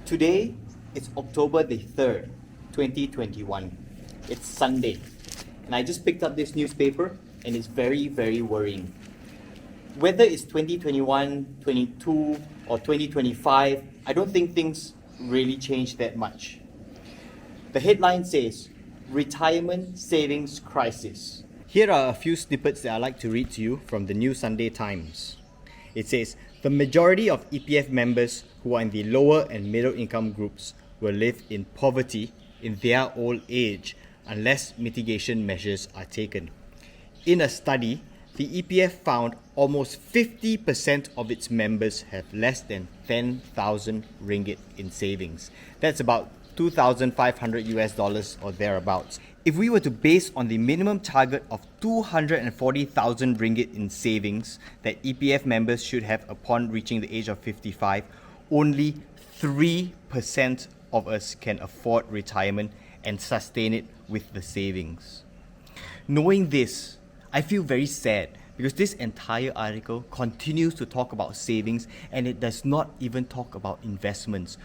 Today, it's October the 3rd, 2021. It's Sunday. And I just picked up this newspaper and it's very, very worrying. Whether it's 2021, 22, or 2025, I don't think things really change that much. The headline says, Retirement Savings Crisis. Here are a few snippets that I'd like to read to you from the New Sunday Times. It says, the majority of EPF members who are in the lower and middle income groups will live in poverty in their old age unless mitigation measures are taken. In a study, the EPF found almost 50% of its members have less than 10,000 ringgit in savings. That's about 2,500 US dollars or thereabouts. If we were to base on the minimum target of 240,000 ringgit in savings that EPF members should have upon reaching the age of 55, only 3% of us can afford retirement and sustain it with the savings. Knowing this, I feel very sad because this entire article continues to talk about savings and it does not even talk about investments.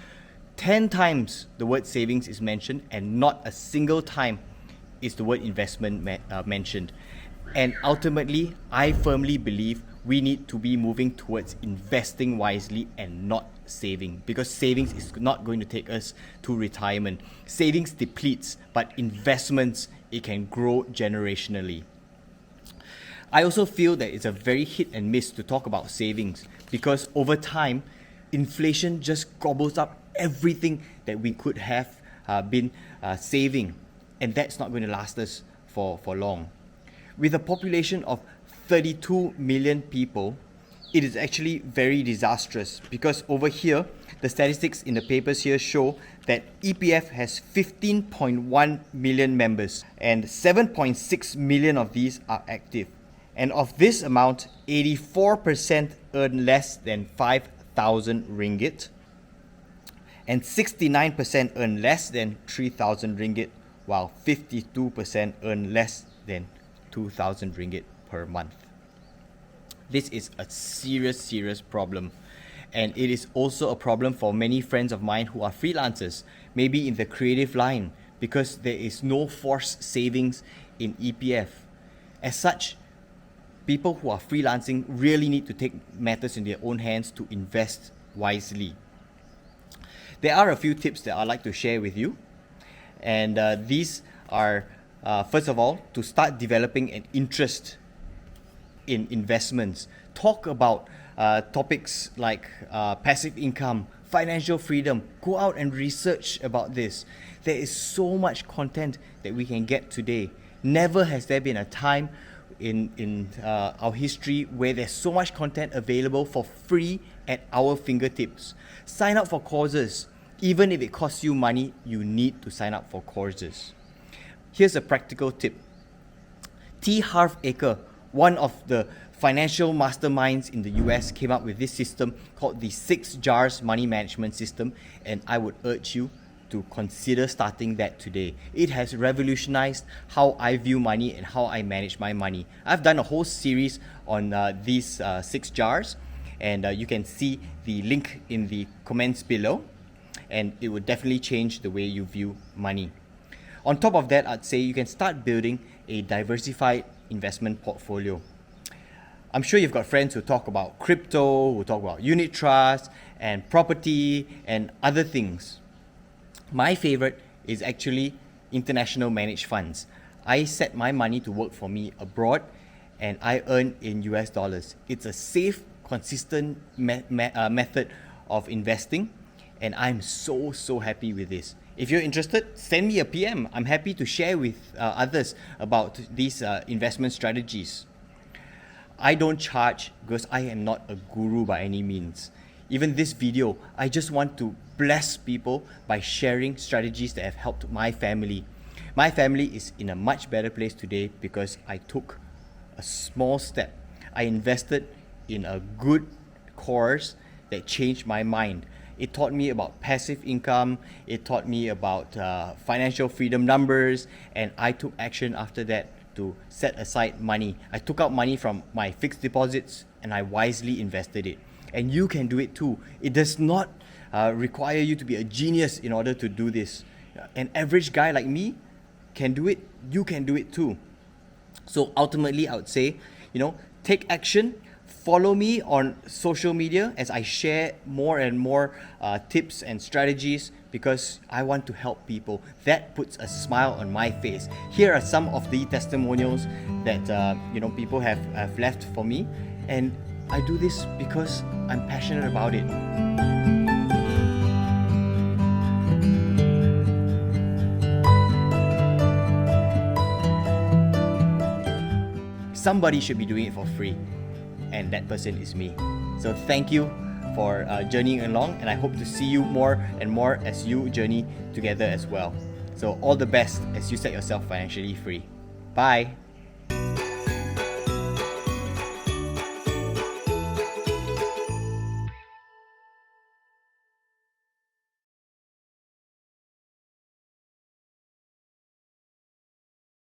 10 times the word savings is mentioned and not a single time is the word investment mentioned. And ultimately, I firmly believe we need to be moving towards investing wisely and not saving, because savings is not going to take us to retirement. Savings depletes, but investments, it can grow generationally. I also feel that it's a very hit and miss to talk about savings because over time, inflation just gobbles up everything that we could have been saving, and that's not going to last us for long. With a population of 32 million people, it is actually very disastrous because over here, the statistics in the papers here show that EPF has 15.1 million members and 7.6 million of these are active. And of this amount, 84% earn less than 5,000 ringgit and 69% earn less than 3,000 ringgit, while 52% earn less than 2,000 ringgit per month. This is a serious problem, and it is also a problem for many friends of mine who are freelancers, maybe in the creative line, because there is no forced savings in EPF. As such, people who are freelancing really need to take matters in their own hands to invest wisely. There are a few tips that I'd like to share with you, and these are, first of all, to start developing an interest in investments. Talk about topics like passive income, financial freedom. Go out and research about this. There is so much content that we can get today. Never has there been a time in our history where there's so much content available for free at our fingertips. Sign up for courses. Even if it costs you money, you need to sign up for courses. Here's a practical tip. T. Harv Eker, one of the financial masterminds in the US, came up with this system called the 6 Jars Money Management System, and I would urge you to consider starting that today. It has revolutionized how I view money and how I manage my money. I've done a whole series on these 6 jars, and you can see the link in the comments below, and it would definitely change the way you view money. On top of that, I'd say you can start building a diversified investment portfolio. I'm sure you've got friends who talk about crypto, who talk about unit trust and property and other things. My favorite is actually international managed funds. I set my money to work for me abroad and I earn in US dollars. It's a safe, consistent method of investing, and I'm so happy with this. If you're interested, send me a PM. I'm happy to share with others about these investment strategies. I don't charge because I am not a guru by any means. Even this video, I just want to bless people by sharing strategies that have helped my family. My family is in a much better place today because I took a small step. I invested in a good course that changed my mind. It taught me about passive income, it taught me about financial freedom numbers, and I took action after that to set aside money. I took out money from my fixed deposits and I wisely invested it. And you can do it too. It does not require you to be a genius in order to do this. An average guy like me can do it. You can do it too. So ultimately, I would say, take action. Follow me on social media as I share more and more tips and strategies, because I want to help people. That puts a smile on my face. Here are some of the testimonials that people have left for me, and I do this because I'm passionate about it. Somebody should be doing it for free, and that person is me. So thank you for journeying along, and I hope to see you more and more as you journey together as well. So all the best as you set yourself financially free. Bye.